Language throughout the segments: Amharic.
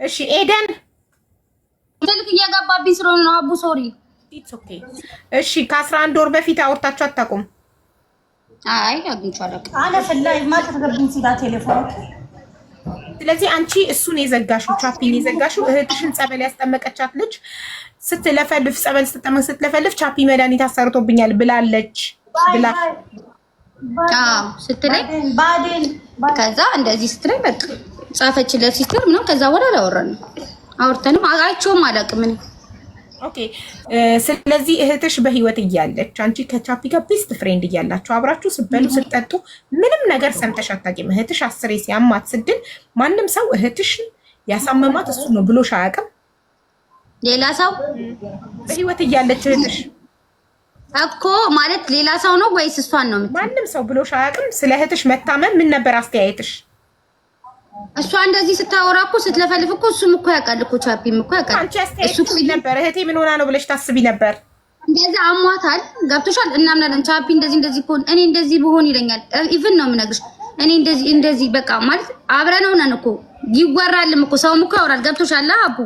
እሺ ኤደን ስልክ እየገባብኝ ስለሆነ ነው አቡ ሶሪ። ኢትስ ኦኬ። እሺ ከ11 ወር በፊት አውርታችሁ አታውቁም? አይ አግኝቻለሁ። አለ ፈላይ ማታ ተገብኝ ሲዳ ቴሌፎን። ስለዚህ አንቺ እሱን የዘጋሽው ቻፒን የዘጋሽው እህትሽን ጸበል ያስጠመቀቻት ልጅ ስትለፈልፍ ጸበል ስትለፈልፍ ቻፒ መድኃኒት አሰርቶብኛል ብላለች ብላ ስትለኝ ባዴን ከዛ እንደዚህ ስትለኝ በቃ ጻፈችለት ሲስተር ምናምን ከዛ በኋላ አላወራንም አውርተንም አይቼውም አላውቅም እኔ። ኦኬ ስለዚህ እህትሽ በህይወት እያለች አንቺ ከቻፒ ጋር ቤስት ፍሬንድ እያላችሁ አብራችሁ ስትበሉ ስትጠጡ ምንም ነገር ሰምተሽ አታውቂም? እህትሽ አስሬ ሲያማት ስድል ማንም ሰው እህትሽን ያሳመማት እሱ ነው ብሎሽ አያውቅም? ሌላ ሰው በህይወት እያለች እህትሽ እኮ ማለት ሌላ ሰው ነው ወይስ እሷን ነው? ማንም ሰው ብሎሽ አያውቅም? ስለ እህትሽ መታመም ምን ነበር አስተያየትሽ? እሷ እንደዚህ ስታወራ እኮ ስትለፈልፍ እኮ እሱም እኮ ያውቃል እኮ ቻፒም እኮ ያውቃል። አንቺ አስተያየትሽ ነበር እህቴ ምን ሆና ነው ብለሽ ታስቢ ነበር? እንደዛ አሟታል ገብቶሻል። እናምናለን ቻፒ እንደዚህ እኮ እኔ እንደዚህ ብሆን ይለኛል። ኢቭን ነው የምነግርሽ እኔ እንደዚህ በቃ ማለት አብረን ሆነን እኮ ይወራልም እኮ ሰውም እኮ ያወራል። ገብቶሻል አቡ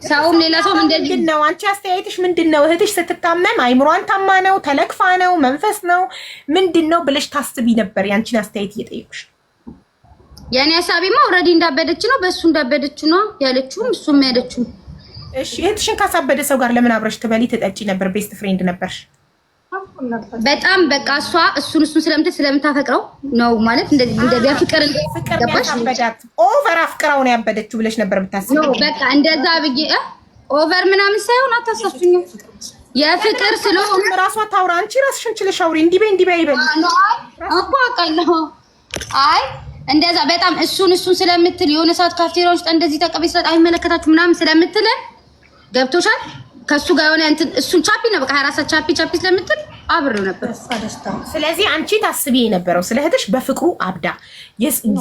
ሰውም ሌላ ሰው እንደዚህ ነው። አንቺ አስተያየትሽ ምንድነው? እህትሽ ስትታመም አይምሯን ታማ ነው ተለክፋ ነው መንፈስ ነው ምንድነው ብለሽ ታስቢ ነበር? ያንቺን አስተያየት እየጠየቅሽ የኔ ሐሳቢማ ኦሬዲ እንዳበደች ነው በሱ እንዳበደች ነው ያለችው እሱም ያለችው። እሺ እህትሽን ካሳበደ ሰው ጋር ለምን አብረሽ ትበሊ ትጠጪ ነበር? ቤስት ፍሬንድ ነበርሽ። በጣም በቃ እሱን ስለምታፈቅረው ነው ማለት እንደዚህ ፍቅር ገባሽ? ያበዳት ኦቨር አፍቅራው ነው ያበደችው ብለሽ ነበር የምታስቢው? ነው በቃ እንደዛ ብዬ ኦቨር ምናምን ሳይሆን አታሳሱኝ። የፍቅር ስለሆነ ራሷ ታውራ አንቺ ራስሽን ችለሽ አውሪ። እንዲህ በይ ይበል እኮ አውቃለሁ። አይ እንደዛ በጣም እሱን ስለምትል የሆነ ሰዓት ካፍቴሪያ ውስጥ እንደዚህ ተቀበይ ስላት አይመለከታችሁ ምናምን ስለምትል ገብቶሻል። ከሱ ጋር የሆነ እንትን እሱን ቻፒ ነው በቃ 24 ሰዓት ቻፒ ስለምትል አብሬው ነበር። ስለዚህ አንቺ ታስቢ የነበረው ስለ እህትሽ በፍቅሩ አብዳ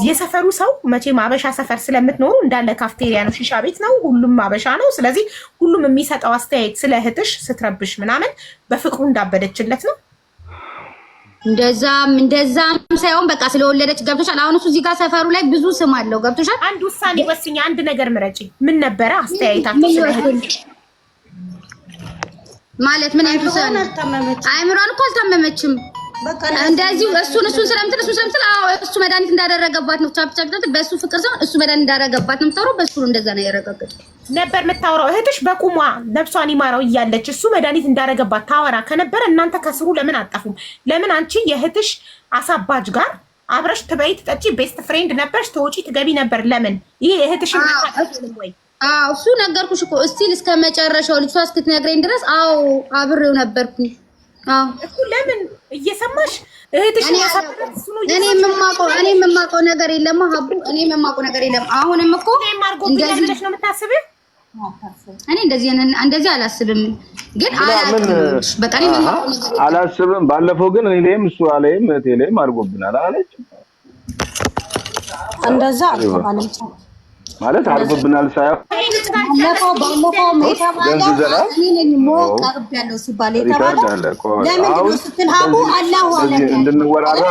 የሰፈሩ ሰው መቼም አበሻ ሰፈር ስለምትኖሩ እንዳለ ካፍቴሪያ ነው ሺሻ ቤት ነው ሁሉም አበሻ ነው። ስለዚህ ሁሉም የሚሰጠው አስተያየት ስለ እህትሽ ስትረብሽ ምናምን በፍቅሩ እንዳበደችለት ነው። እንደዛም ሳይሆን በቃ ስለወለደች ገብቶሻል። አሁን እሱ እዚህ ጋር ሰፈሩ ላይ ብዙ ስም አለው ገብቶሻል። አንድ ውሳኔ ወስኛ አንድ ነገር ምረጪ። ምን ነበረ አስተያየታችሁ ስለ እህትሽ? ማለት ምን አይነት ሰው አይምሯን እኮ አልታመመችም። እንደዚህ እሱን ስለምትል እሱ መድኃኒት እንዳደረገባት ነው ቻፕ በእሱ ፍቅር ሰው እሱ መድኃኒት እንዳደረገባት ነው የምታወራው። በእሱ እንደዛ ነው ያረጋገጠው ነበር የምታወራው። እህትሽ በቁሟ ነፍሷን ይማረው እያለች እሱ መድኃኒት እንዳደረገባት ታወራ ከነበረ እናንተ ከስሩ ለምን አጣፉም? ለምን አንቺ የእህትሽ አሳባጅ ጋር አብረሽ ትበይ ትጠጪ ቤስት ፍሬንድ ነበርሽ ትወጪ ትገቢ ነበር? ለምን ይሄ እህትሽ ወይ? እሱ ነገርኩሽ እኮ እስቲል እስከ መጨረሻው ልጅቷ እስክትነግረኝ ድረስ አብሬው ነበርኩኝ። እኮ ለምን እየሰማሽ እህትሽ እኔ የምማውቀው ነገር የለም ሀቡ እኔ የምማውቀው ነገር የለም። አሁንም እኮ እንደዚህ ነው የምታስቢው? እኔ እንደዚህ አላስብም፣ ግን በቃ እኔ አላስብም። ባለፈው ግን እኔ ላይም እሱ አለይም እህቴ ላይም አድርጎብናል አለች። እንደዛ አልተባለም ማለት አድርጎብናል ሳይሆን ባለፈው ሜታ እኔ ነኝ ሞቀርብ ያለው ሲባል የተባለው ለምን ነው ስትል ሀቡ አላሁ አለም እንድንወራራ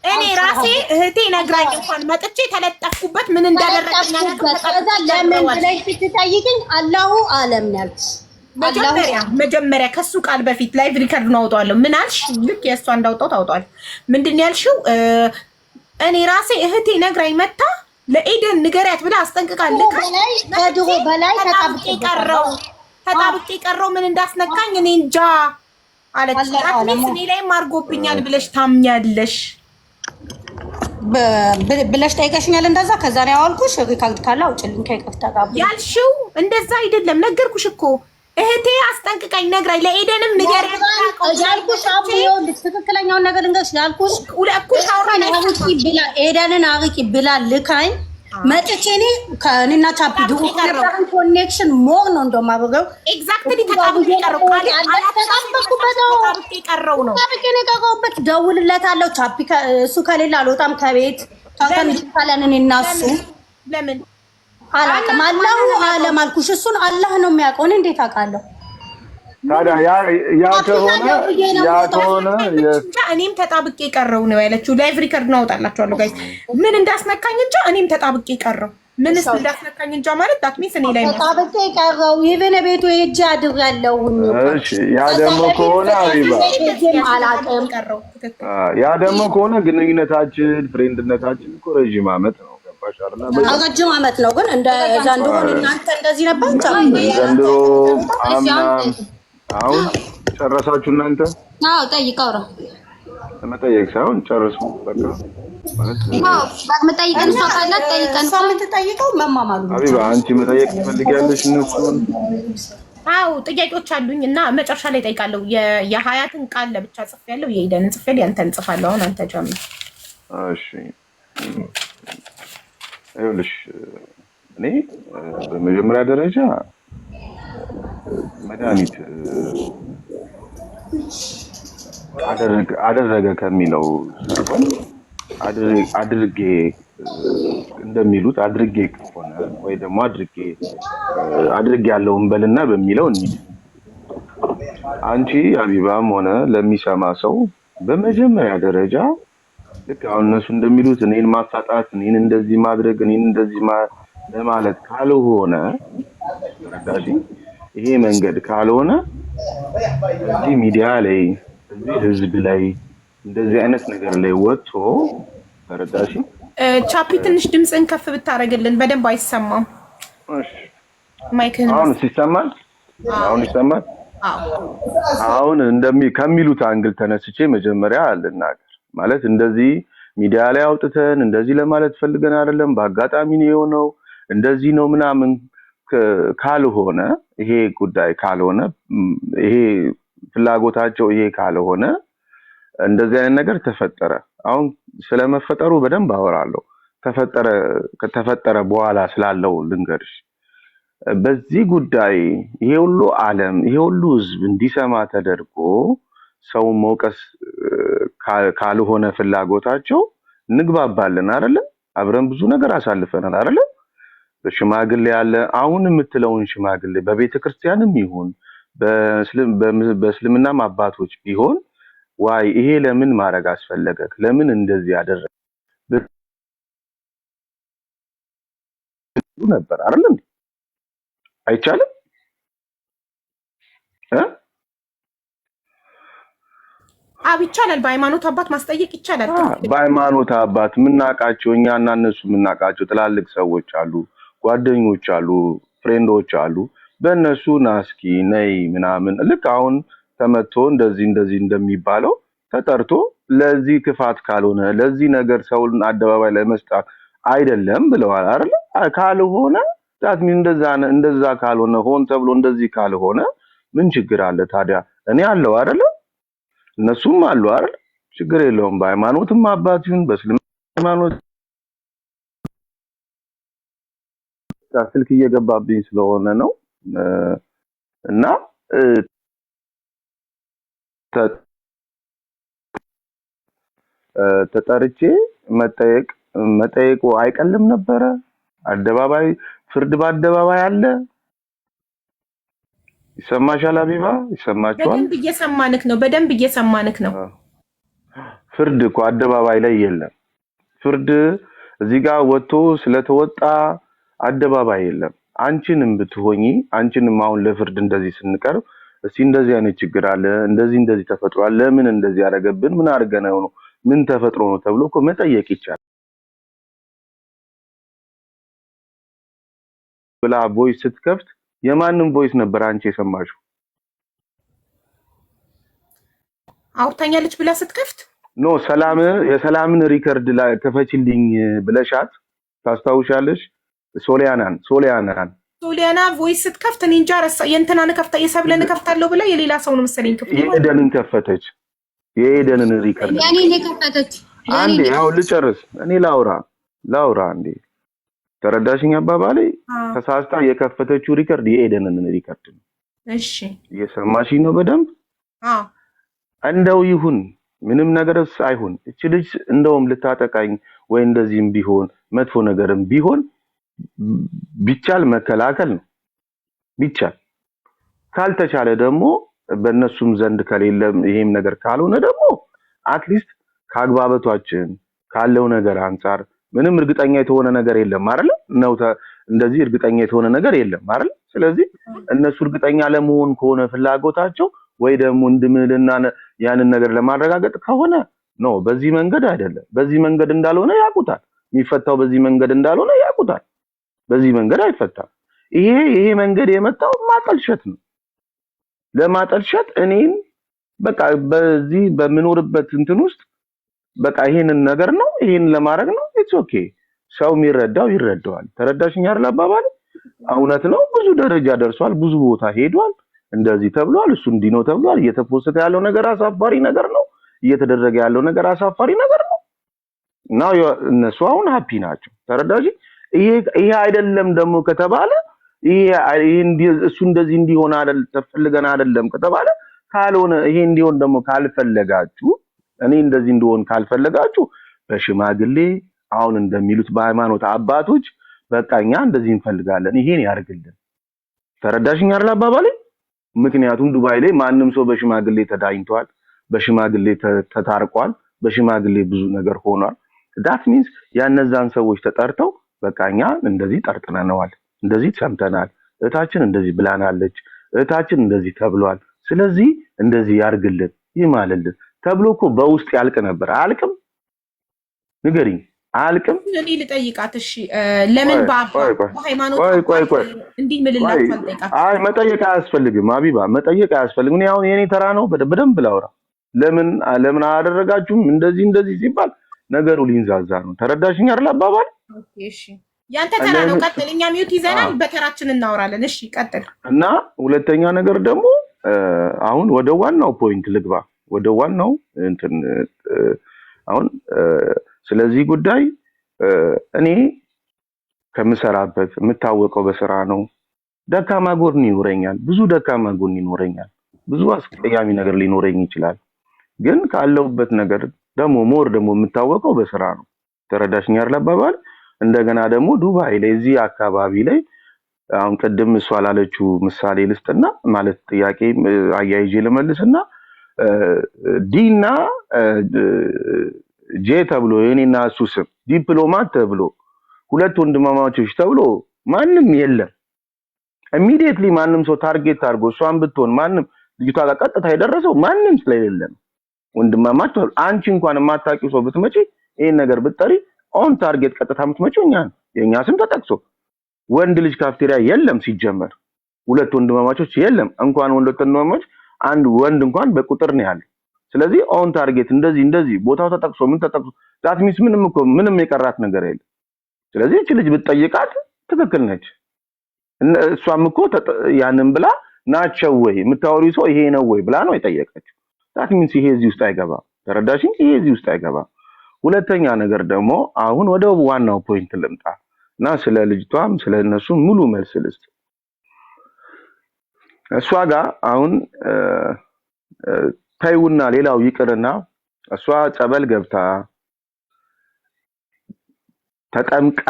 እኔ ራሴ እህቴ ነግራኝ እንኳን መጥቼ ተለጠፍኩበት ምን እንዳደረገኝ ከዛ ለምን ብለሽ ስትጠይቅኝ አላሁ አለም ያልኩሽ መጀመሪያ ከሱ ቃል በፊት ላይቭ ሪከርድ ነው አውጣለሁ። ምን አልሽ? ልክ የእሷ እንዳውጣው ታውጣል። ምንድን ያልሽው? እኔ ራሴ እህቴ ነግራኝ መታ ለኤደን ንገሪያት ብላ አስጠንቅቃለሁ። ከድሮ በላይ ተጣብቄ ቀረው ምን እንዳስነካኝ እኔ እንጃ አለች። እኔ ላይም አድርጎብኛል ብለሽ ታምኛለሽ ብለሽ ጠይቀሽኛል። እንደዛ ከዛ ነው ያዋልኩሽ። ሪካርድ ካለ አውጭልኝ ከይቅርታ ጋር ያልሽው እንደዛ አይደለም። ነገርኩሽ እኮ እህቴ አስጠንቅቃኝ ነግራኝ ለኤደንም ንገሪያት ያልኩሽ። አብዮ ትክክለኛውን ነገር ልንገርሽ ያልኩሽ ብላ ኤደንን አርቂ ብላ ልካኝ መጥቼ እኔ ከእኔና ቻፒ ድሮ ኮኔክሽን ሞር ነው እንደውም አብረው ኤግዛክትሊ ተጣብቄ ቀረው ነው ደውልለታለሁ። ቻፒ እሱ ከሌላ አልወጣም ከቤት ካለን እኔ እና እሱ ለምን አላውቅም። አላሁ አለም አልኩሽ። እሱን አላህ ነው የሚያውቀው። እኔ እንዴት አውቃለሁ? ታዲያ ያ ከሆነ እኔም ተጣብቄ ቀረው ነው ያለችው። ላይቭ ሪከርድ ነው አወጣላችኋለሁ ጋይስ። ምን እንዳስነካኝ እንጃ እኔም ተጣብቄ ቀረው። ምንስ እንዳስነካኝ እንጃ ማለት ዳትሚስ እኔ ላይ ተጣብቄ ቀረው። ይብነ ቤቱ ሄጄ አድሬያለሁ። እሺ ያ ደግሞ ከሆነ ያ ደግሞ ከሆነ ግንኙነታችን ፍሬንድነታችን እኮ ረጅም ዓመት ነው። ገባሽ አይደል? ረጅም ዓመት ነው ግን እንደ ዘንድሮ እናንተ እንደዚህ ነበር ዘንድሮ አሁን ጨረሳችሁ እናንተ? አዎ ጠይቀው ነው መጠየቅ ሳይሆን ጨርሱ በቃ ማለት አዎ መጠይቀን እሷ ካላት ጠይቀን እሷ የምትጠይቀው መማማሉ ሀቢባ አንቺ መጠየቅ ትፈልጊያለሽ እነሱን? አዎ ጥያቄዎች አሉኝ እና መጨረሻ ላይ ጠይቃለሁ። የሀያትን ቃል ለብቻ ጽፌያለሁ፣ የኢደንን ጽፌያለሁ፣ ያንተን ጽፋለሁ። አሁን አንተ ጀምር። እሺ ይኸውልሽ እኔ በመጀመሪያ ደረጃ መድኃኒት አደረገ ከሚለው ሳይሆን አድርጌ እንደሚሉት አድርጌ ከሆነ ወይ ደግሞ አድርጌ ያለውን በልና በሚለው እንሂድ። አንቺ ሀቢባም ሆነ ለሚሰማ ሰው በመጀመሪያ ደረጃ ልክ አሁን እነሱ እንደሚሉት እኔን ማሳጣት፣ እኔን እንደዚህ ማድረግ፣ እኔን እንደዚህ ለማለት ካልሆነ ረዳሽ ይሄ መንገድ ካልሆነ እዚህ ሚዲያ ላይ እዚህ ህዝብ ላይ እንደዚህ አይነት ነገር ላይ ወጥቶ ረዳሽ ቻፒ ትንሽ ድምፅን ከፍ ብታረግልን በደንብ አይሰማም። እሺ ማይክህን አሁን ይሰማል? አሁን ይሰማል? አሁን ከሚሉት አንግል ተነስቼ መጀመሪያ ልናገር። ማለት እንደዚህ ሚዲያ ላይ አውጥተን እንደዚህ ለማለት ፈልገን አይደለም፣ በአጋጣሚ ነው የሆነው እንደዚህ ነው ምናምን ካልሆነ ይሄ ጉዳይ ካልሆነ ይሄ ፍላጎታቸው ይሄ ካልሆነ እንደዚህ አይነት ነገር ተፈጠረ። አሁን ስለመፈጠሩ በደንብ አወራለሁ። ከተፈጠረ በኋላ ስላለው ልንገርሽ። በዚህ ጉዳይ ይሄ ሁሉ ዓለም ይሄ ሁሉ ህዝብ እንዲሰማ ተደርጎ ሰው መውቀስ ካልሆነ ፍላጎታቸው እንግባባለን አይደል? አብረን ብዙ ነገር አሳልፈናል አይደል? በሽማግሌ ያለ አሁን የምትለውን ሽማግሌ በቤተክርስቲያንም ይሁን በእስልምናም አባቶች ቢሆን ዋይ ይሄ ለምን ማድረግ አስፈለገ? ለምን እንደዚህ ያደረገ ነበር አይደል? አይቻልም ይቻላል። በሃይማኖት አባት ማስጠየቅ ይቻላል። በሃይማኖት አባት የምናውቃቸው እኛና እነሱ የምናውቃቸው ትላልቅ ሰዎች አሉ፣ ጓደኞች አሉ፣ ፍሬንዶች አሉ። በእነሱ ናስኪ ነይ ምናምን ልክ አሁን ተመቶ እንደዚህ እንደሚባለው ተጠርቶ ለዚህ ክፋት ካልሆነ ለዚህ ነገር ሰውን አደባባይ ላይ መስጣት አይደለም ብለዋል አይደል? ካልሆነ ዳትሚ እንደዛ ካልሆነ ሆን ተብሎ እንደዚህ ካልሆነ ምን ችግር አለ ታዲያ? እኔ አለው አይደል? እነሱም አሉ አይደል? ችግር የለውም። በሃይማኖትም አባት ይሁን በእስልምና ሃይማኖት ስልክ እየገባብኝ ስለሆነ ነው እና ተጠርቼ መጠየቁ አይቀልም ነበረ። አደባባይ ፍርድ በአደባባይ አለ። ይሰማሻል ሀቢባ? ይሰማችኋል? በደንብ እየሰማንክ ነው። ፍርድ እኮ አደባባይ ላይ የለም። ፍርድ እዚህ ጋር ወጥቶ ስለተወጣ አደባባይ የለም። አንቺንም ብትሆኚ አንቺንም አሁን ለፍርድ እንደዚህ ስንቀርብ እስቲ እንደዚህ አይነት ችግር አለ፣ እንደዚህ ተፈጥሯል፣ ለምን እንደዚህ ያደረገብን፣ ምን አድርገነው ነው፣ ምን ተፈጥሮ ነው ተብሎ እኮ መጠየቅ ይቻላል። ብላ ቮይስ ስትከፍት የማንም ቮይስ ነበር አንቺ የሰማሽው? አውርታኛለች ብላ ስትከፍት ኖ የሰላምን ሪከርድ ላይ ከፈችልኝ ብለሻት ታስታውሻለሽ? ሶሊያና ቮይስ ስትከፍት እኔ እንጃ የእንትናን ከፍታ የሰብለን ከፍታለሁ ብላ የሌላ ሰው ነው መሰለኝ ከፍታ የኤደንን ከፈተች። የኤደንን ሪከርድ ያኔ ከፈተች። አንዴ ያው ልጨርስ እኔ ላውራ አንዴ ተረዳሽኝ አባባሌ? ተሳስታ የከፈተችው ሪከርድ የኤደንን ሪከርድ ነው። እሺ እየሰማሽኝ ነው በደንብ? አዎ እንደው ይሁን ምንም ነገርስ አይሁን እቺ ልጅ እንደውም ልታጠቃኝ ወይ እንደዚህም ቢሆን መጥፎ ነገርም ቢሆን ቢቻል መከላከል ነው። ቢቻል ካልተቻለ ደግሞ በእነሱም ዘንድ ከሌለም ይሄም ነገር ካልሆነ ደግሞ አትሊስት ካግባበቷችን ካለው ነገር አንፃር ምንም እርግጠኛ የተሆነ ነገር የለም አይደል ነው እንደዚህ እርግጠኛ የተሆነ ነገር የለም አይደል ስለዚህ እነሱ እርግጠኛ ለመሆን ከሆነ ፍላጎታቸው ወይ ደግሞ እንድምልና ያንን ነገር ለማረጋገጥ ከሆነ ነው በዚህ መንገድ አይደለም በዚህ መንገድ እንዳልሆነ ያቁታል የሚፈታው በዚህ መንገድ እንዳልሆነ ያቁታል በዚህ መንገድ አይፈታም ይሄ መንገድ የመጣው ማጠልሸት ነው ለማጠልሸት እኔን በቃ በዚህ በመኖርበት እንትን ውስጥ በቃ ይሄንን ነገር ነው ይሄን ለማድረግ ነው ኢትስ ኦኬ ሰው የሚረዳው ይረዳዋል ተረዳሽኝ አይደል አባባል እውነት ነው ብዙ ደረጃ ደርሷል ብዙ ቦታ ሄዷል እንደዚህ ተብሏል እሱ እንዲህ ነው ተብሏል እየተፖስተ ያለው ነገር አሳፋሪ ነገር ነው እየተደረገ ያለው ነገር አሳፋሪ ነገር ነው ነው እነሱ አሁን ሃፒ ናቸው ተረዳሽ ይሄ አይደለም ደግሞ ከተባለ እሱ እንደዚህ እንዲሆን አይደል ተፈልገና አይደለም ከተባለ ካልሆነ ይሄ እንዲሆን ደግሞ ካልፈለጋችሁ እኔ እንደዚህ እንደሆን ካልፈለጋችሁ በሽማግሌ አሁን እንደሚሉት በሃይማኖት አባቶች በቃኛ እንደዚህ እንፈልጋለን ይሄን ያርግልን ተረዳሽኝ አይደል አባባሌ ምክንያቱም ዱባይ ላይ ማንንም ሰው በሽማግሌ ተዳኝቷል በሽማግሌ ተታርቋል በሽማግሌ ብዙ ነገር ሆኗል that means ያነዛን ሰዎች ተጠርተው በቃኛ እንደዚህ ጠርጥነናል እንደዚህ ሰምተናል እታችን እንደዚህ ብላናለች እታችን እንደዚህ ተብሏል ስለዚህ እንደዚህ ያርግልን ይማልልን ተብሎኮ በውስጥ ያልቅ ነበር አልቅም ንገሪኝ አልቅም እኔ ልጠይቃት እሺ ለምን በሃይማኖት እንዲህ ምልላችሁ አልጠይቃት አይ መጠየቅ አያስፈልግም አቢባ መጠየቅ አያስፈልግም እኔ አሁን የኔ ተራ ነው በደንብ ላውራ ለምን አደረጋችሁም እንደዚህ ሲባል ነገሩ ሊንዛዛ ነው ተረዳሽኝ አይደል አባባል ኦኬ እሺ ያንተ ተራ ነው ቀጥል እኛ ሚውት ይዘናል በተራችን እናወራለን እሺ ቀጥል እና ሁለተኛ ነገር ደግሞ አሁን ወደ ዋናው ፖይንት ልግባ ወደ ዋናው እንትን አሁን ስለዚህ ጉዳይ እኔ ከምሰራበት የምታወቀው በስራ ነው ደካማ ጎን ይኖረኛል ብዙ ደካማ ጎን ይኖረኛል ብዙ አስቀያሚ ነገር ሊኖረኝ ይችላል ግን ካለውበት ነገር ደግሞ ሞር ደግሞ የምታወቀው በስራ ነው ተረዳሽኝ አይደል አባባል እንደገና ደግሞ ዱባይ ላይ እዚህ አካባቢ ላይ አሁን ቀደም እሷ ላለችው ምሳሌ ልስጥና ማለት ጥያቄ አያይዤ ልመልስና ዲና ጄ ተብሎ የኔና እሱ ስም ዲፕሎማት ተብሎ ሁለት ወንድማማቾች ተብሎ ማንም የለም ኢሚዲየትሊ ማንም ሰው ታርጌት አድርጎ እሷን ብትሆን ማንም ልጅቷ ጋር ቀጥታ የደረሰው ማንም ስለሌለ ወንድማማች አንቺ እንኳን የማታውቂው ሰው ብትመጪ ይሄን ነገር ብትጠሪ ኦን ታርጌት ቀጥታ የምትመጪው የኛ ስም ተጠቅሶ ወንድ ልጅ ካፍቴሪያ የለም ሲጀመር ሁለት ወንድማማቾች የለም እንኳን ወንድማማቾች አንድ ወንድ እንኳን በቁጥር ነው ያለው ስለዚህ ኦን ታርጌት እንደዚህ ቦታው ተጠቅሶ ምን ተጠቅሶ ዳት ሚንስ ምንም የቀራት ነገር የለም ስለዚህ እቺ ልጅ ብትጠይቃት ትክክል ነች እሷም እኮ ያንን ብላ ናቸው ወይ የምታወሪው ሰው ይሄ ነው ወይ ብላ ነው የጠየቀችው ዳት ሚንስ ይሄ እዚህ ውስጥ አይገባም ተረዳሽኝ ይሄ እዚህ ውስጥ አይገባም ሁለተኛ ነገር ደግሞ አሁን ወደ ዋናው ፖይንት ልምጣና ስለ ልጅቷም ስለ እነሱ ሙሉ መልስ ልስጥ እሷ ጋር አሁን ታዩና ሌላው ይቅርና እሷ ጸበል ገብታ ተጠምቃ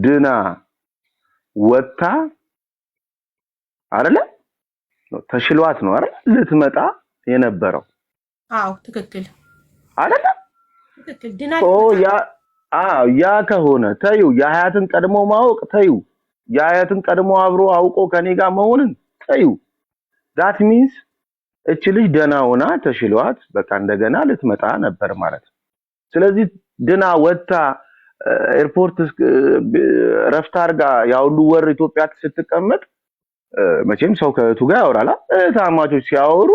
ድና ወጣ አይደለ ተሽሏት ነው አይደል ልትመጣ የነበረው አዎ ትክክል አይደለ ትክክል ድና ያ ከሆነ ታዩ የሀያትን ቀድሞ ማወቅ ታዩ የሀያትን ቀድሞ አብሮ አውቆ ከኔ ጋር መሆንን ታዩ that means እቺ ልጅ ደና ሆና ተሽሏት በቃ እንደገና ልትመጣ ነበር ማለት ነው ስለዚህ ድና ወጣ ኤርፖርት ረፍት አርጋ ያውሉ ወር ኢትዮጵያ ስትቀመጥ መቼም ሰው ከእቱ ጋር ያወራላ ታማቾች ሲያወሩ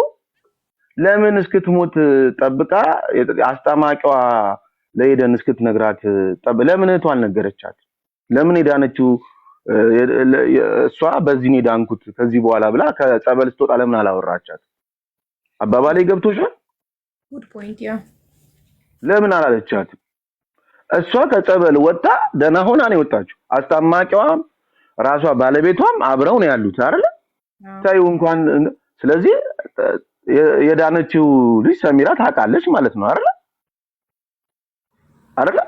ለምን እስክትሞት ጠብቃ አስጣማቂዋ ለሄደን እስክትነግራት ለምን እቷ አልነገረቻት ለምን ሄዳነችው እሷ በዚህ ነው ዳንኩት ከዚህ በኋላ ብላ ከጸበል ስትወጣ ለምን አላወራቻት አባባሌ ገብቶሻል ጉድ ፖይንት ያ ለምን አላለቻት እሷ ከጸበል ወጣ ደና ሆና ነው የወጣችው አስጣማቂዋም ራሷ ባለቤቷም አብረው ነው ያሉት አይደል ታዩ እንኳን ስለዚህ የዳነችው ልጅ ሰሚራ ታውቃለች ማለት ነው አይደል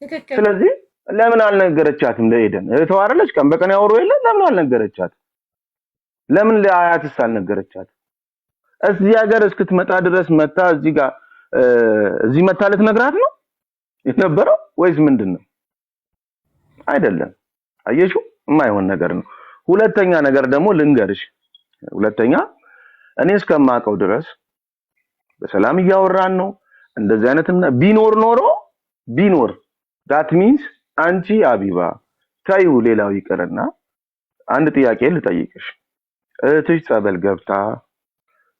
ትክክል ስለዚህ ለምን አልነገረቻትም ለሄደን እህቷ አይደለች ቀን በቀን ያወሩ የለ ለምን አልነገረቻት ለምን ለአያትስ አልነገረቻት እዚህ ሀገር እስክትመጣ ድረስ መታ እዚህ ጋር እዚህ መታ ልትነግራት ነው የነበረው ወይስ ምንድነው? አይደለም። አየሽው የማይሆን ነገር ነው። ሁለተኛ ነገር ደግሞ ልንገርሽ፣ ሁለተኛ እኔ እስከማውቀው ድረስ በሰላም እያወራን ነው። እንደዚህ አይነት ቢኖር that means አንቺ አቢባ ታዩ ሌላው ይቀርና አንድ ጥያቄ ልጠይቅሽ። እህትሽ ጸበል ገብታ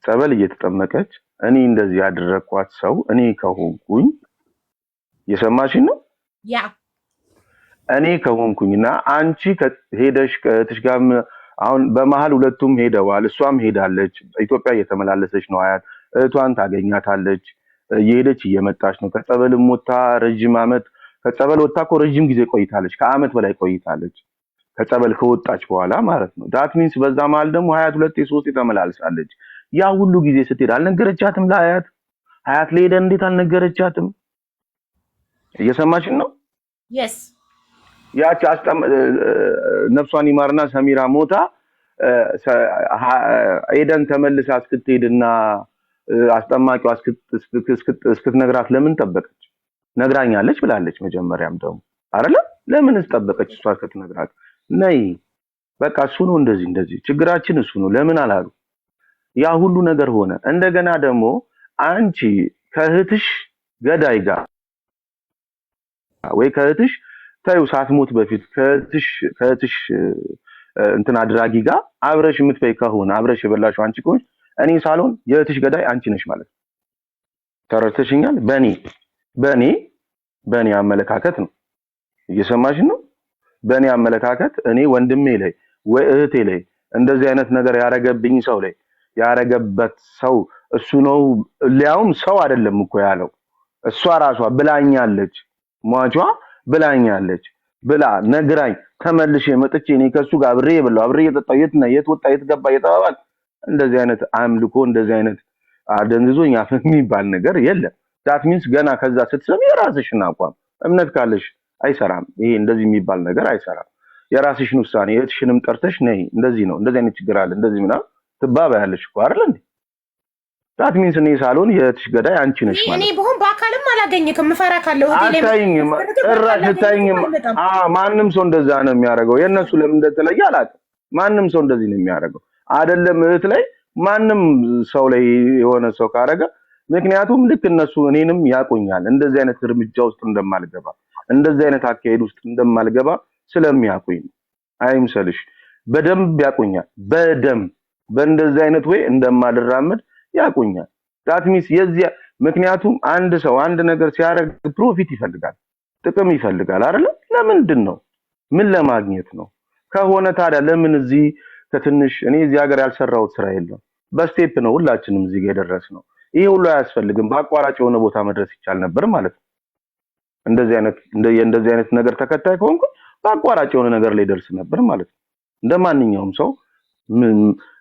ጸበል እየተጠመቀች እኔ እንደዚህ ያደረኳት ሰው እኔ ከሆንኩኝ የሰማሽኝ ነው? ያ እኔ ከሆንኩኝና አንቺ ሄደሽ ከእህትሽ ጋር አሁን በመሃል ሁለቱም ሄደዋል። እሷም ሄዳለች ኢትዮጵያ እየተመላለሰች ነው። አያት እህቷን ታገኛታለች። እየሄደች እየመጣች ነው። ከጸበልም ወጣ ረጅም አመት ከጸበል ወጣ እኮ ረጅም ጊዜ ቆይታለች። ከአመት በላይ ቆይታለች ከጸበል ከወጣች በኋላ ማለት ነው። ዳት ሚንስ በዛ መሃል ደግሞ ሀያት ሁለቴ ሶስቴ ተመላልሳለች። ያ ሁሉ ጊዜ ስትሄድ አልነገረቻትም? ሀያት ለሄደ እንዴት አልነገረቻትም? እየሰማችን ነው? yes ያቺ ነፍሷን ይማርና ሰሚራ ሞታ ኤደን ተመልሳ እስክትሄድና አስጠማቂዋ እስክትነግራት ለምን ጠበቀች? ነግራኛለች ብላለች መጀመሪያም ደግሞ አይደለ? ለምን እስጠበቀች? እሷ እስክትነግራት ነይ በቃ እሱ ነው እንደዚህ ችግራችን እሱ ነው ለምን አላሉ? ያ ሁሉ ነገር ሆነ። እንደገና ደግሞ አንቺ ከእህትሽ ገዳይ ጋር ወይ ከእህትሽ ታዩ ሳትሞት በፊት ከእህትሽ እንትን አድራጊ ጋር አብረሽ የምትበይ ከሆነ አብረሽ የበላሽው አንቺ ከሆነ እኔ ሳልሆን የእህትሽ ገዳይ አንቺ ነሽ ማለት ተረድተሽኛል? በእኔ አመለካከት ነው። እየሰማሽ ነው? በእኔ አመለካከት እኔ ወንድሜ ላይ ወይ እህቴ ላይ እንደዚህ አይነት ነገር ያረገብኝ ሰው ላይ ያረገበት ሰው እሱ ነው። ሊያውም ሰው አይደለም እኮ ያለው እሷ ራሷ ብላኛለች፣ ሟቿ ብላኛለች ብላ ነግራኝ ተመልሼ መጥቼ እኔ ከሱ ጋር አብሬ የበላው አብሬ የጠጣው የት ወጣ የት ገባ የተባባል እንደዚህ አይነት አምልኮ እንደዚህ አይነት አደንዝዞኛ የሚባል ነገር የለም። ዳት ሚንስ ገና ከዛ ስትሰሚ የራስሽን አቋም እምነት ካለሽ አይሰራም። ይሄ እንደዚህ የሚባል ነገር አይሰራም። የራስሽን ውሳኔ እህትሽንም ጠርተሽ ነይ እንደዚህ ነው እንደዚህ አይነት ችግር አለ እንደዚህ ምናምን ትባባያለሽ እኮ አይደል እንዴ? ዳት ሚንስ እኔ ሳልሆን የእህትሽ ገዳይ አንቺ ነሽ ማለት። እኔ በሆን በአካልም አላገኘክም ምፈራ ካለው አታይኝም። ማንም ሰው እንደዛ ነው የሚያደርገው። የነሱ ለምን እንደተለየ አላውቅም። ማንም ሰው እንደዚህ ነው የሚያደርገው። አይደለም እህት ላይ ማንም ሰው ላይ የሆነ ሰው ካረገ ምክንያቱም ልክ እነሱ እኔንም ያቆኛል እንደዚህ አይነት እርምጃ ውስጥ እንደማልገባ እንደዚህ አይነት አካሄድ ውስጥ እንደማልገባ ስለሚያቆኝ አይምሰልሽ። በደንብ ያቆኛል። በእንደዚህ አይነት ወይ እንደማልራመድ ያቆኛል። ዳት ሚንስ ምክንያቱም አንድ ሰው አንድ ነገር ሲያደርግ ፕሮፊት ይፈልጋል፣ ጥቅም ይፈልጋል አይደል? ለምንድን ነው? ምን ለማግኘት ነው ከሆነ ታዲያ ለምን እዚህ ከትንሽ እኔ እዚህ ሀገር ያልሰራሁት ስራ የለም። በስቴፕ ነው ሁላችንም እዚህ ጋር የደረስነው። ይሄ ሁሉ አያስፈልግም። በአቋራጭ የሆነ ቦታ መድረስ ይቻል ነበር ማለት ነው። እንደዚህ አይነት ነገር ተከታይ ከሆንኩ በአቋራጭ የሆነ ነገር ላይ ደርስ ነበር ማለት ነው። እንደማንኛውም ሰው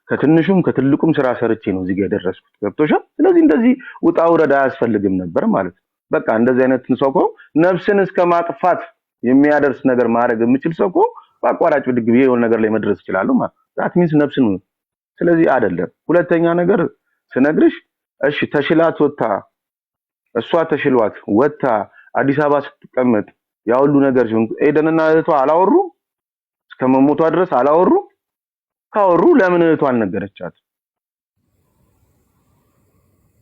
ከትንሹም ከትልቁም ስራ ሰርቼ ነው እዚህ ጋር የደረስኩት። ገብቶሻል? ስለዚህ እንደዚህ ውጣ ውረድ አያስፈልግም ነበር ማለት ነው። በቃ እንደዚህ አይነት ሰው እኮ ነፍስን እስከ ማጥፋት የሚያደርስ ነገር ማድረግ የምችል ሰው እኮ በአቋራጭ ድግብ የሆነ ነገር ላይ መድረስ ይችላል ማለት ዳት ሚንስ ነፍስን። ስለዚህ አይደለም። ሁለተኛ ነገር ስነግርሽ እሺ ተሽላት ወጣ እሷ ተሽሏት ወጣ አዲስ አበባ ስትቀመጥ ያ ሁሉ ነገር ሲሆን ኤደንና እህቷ አላወሩ እስከመሞቷ ድረስ አላወሩ። ካወሩ ለምን እህቷ አልነገረቻት?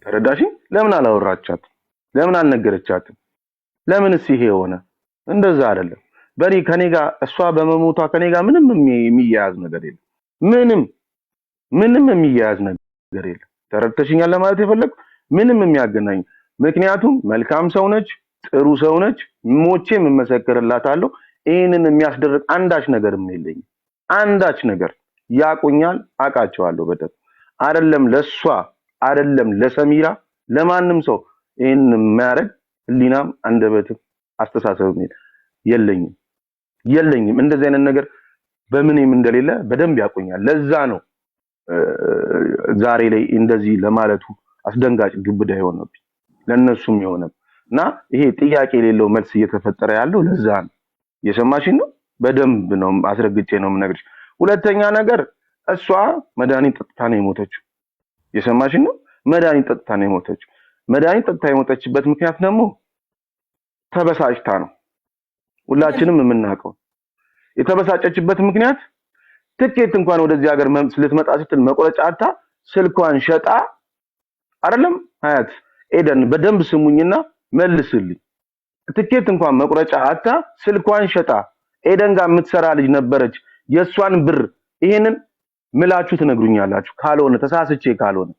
ተረዳሽ? ለምን አላወራቻት? ለምን አልነገረቻትም? ለምንስ ይሄ ሆነ? እንደዛ አይደለም። ከኔ ጋር እሷ በመሞቷ ከኔ ጋር ምንም የሚያያዝ ነገር የለም። ምንም የሚያያዝ ነገር የለም። ተረድተሽኛል ለማለት የፈለኩት ምንም የሚያገናኝ ምክንያቱም መልካም ሰው ነች፣ ጥሩ ሰው ነች። ሞቼም እመሰክርላታለሁ። ይሄንን የሚያስደርግ አንዳች ነገርም የለኝም። አንዳች ነገር ያቆኛል፣ አቃቸዋለሁ በደንብ። አይደለም ለሷ አይደለም ለሰሚራ ለማንም ሰው ይሄን የሚያረግ ህሊናም አንደበትም አስተሳሰብም የለኝም። እንደዚህ አይነት ነገር በምንም እንደሌለ በደንብ ያቆኛል። ለዛ ነው ዛሬ ላይ እንደዚህ ለማለቱ አስደንጋጭ ግብዳ የሆነብኝ ለነሱም የሆነና ይሄ ጥያቄ የሌለው መልስ እየተፈጠረ ያለው ለዛ ነው። የሰማሽኝ ነው። በደንብ ነው አስረግጬ ነው የምነግርሽ። ሁለተኛ ነገር እሷ መድኃኒት ጠጥታ ነው የሞተችው። የሰማሽኝ ነው መድኃኒት ጠጥታ ነው የሞተችው መድኃኒት ጠጥታ የሞተችበት ምክንያት ደግሞ ተበሳጭታ ነው ሁላችንም የምናውቀው የተበሳጨችበት ምክንያት ትኬት እንኳን ወደዚህ ሀገር ልትመጣ ስትል መቆረጫ አታ ስልኳን ሸጣ አይደለም ሀያት ኤደን በደንብ ስሙኝና መልስልኝ ትኬት እንኳን መቁረጫ አታ ስልኳን ሸጣ ኤደን ጋር የምትሰራ ልጅ ነበረች የሷን ብር ይሄንን ምላችሁ ትነግሩኛላችሁ ካልሆነ ተሳስቼ ካልሆነ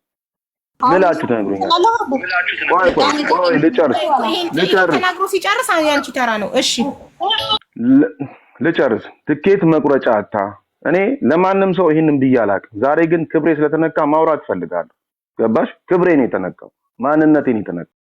ምላችሁ ትነግሩኛላችሁ ቆይ ልጨርስ ተናግሮ ሲጨርስ አንቺ ተራ ነው እሺ ልጨርስ ትኬት መቁረጫ አታ እኔ ለማንም ሰው ይሄንን ብያላቅ ዛሬ ግን ክብሬ ስለተነካ ማውራት ፈልጋለሁ ገባሽ ክብሬን የተነካው ማንነቴን የተነካው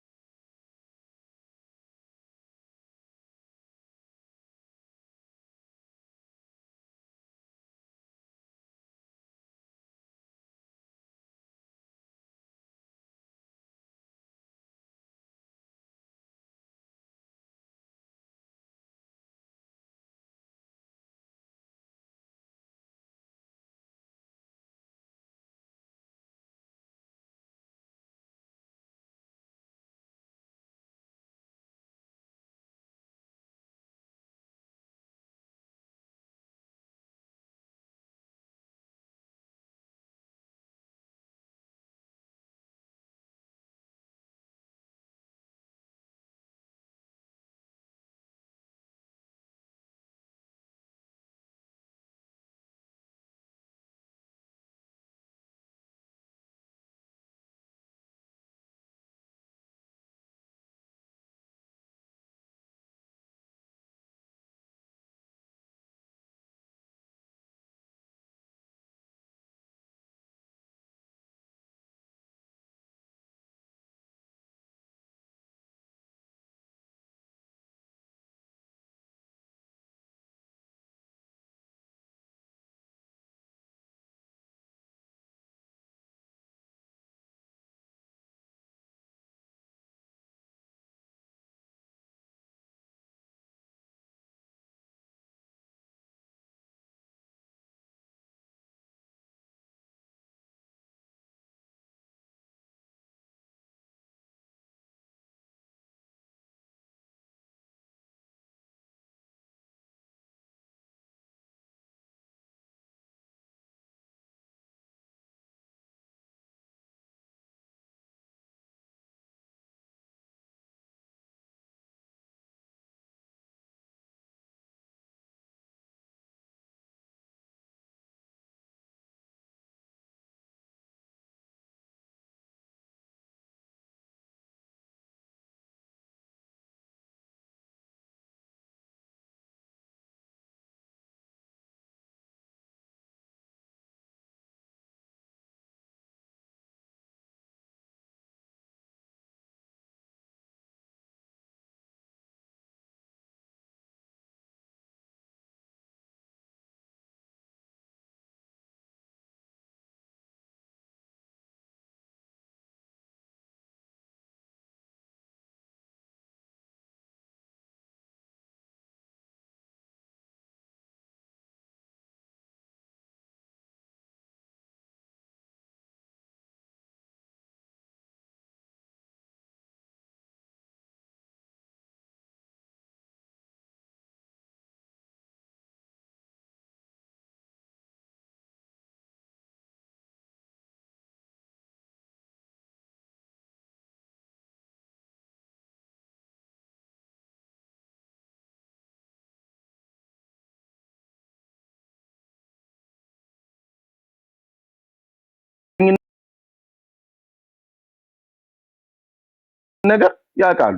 ነገር ያውቃሉ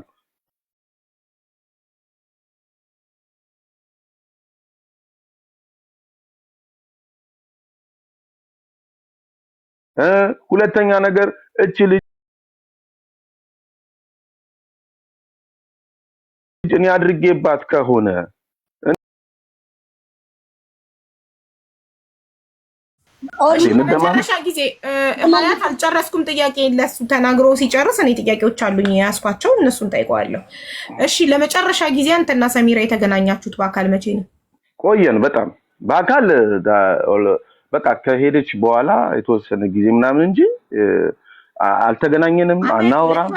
ሁለተኛ ነገር እቺ ልጅ እኔ አድርጌባት ከሆነ መጨረሻ ጊዜ ማለት አልጨረስኩም ጥያቄ ለሱ ተናግሮ ሲጨርስ እኔ ጥያቄዎች አሉኝ ያስኳቸው እነሱን ጠይቀዋለሁ እሺ ለመጨረሻ ጊዜ አንተና ሰሚራ የተገናኛችሁት በአካል መቼ ነው ቆየን በጣም በአካል በቃ ከሄደች በኋላ የተወሰነ ጊዜ ምናምን እንጂ አልተገናኘንም አናወራም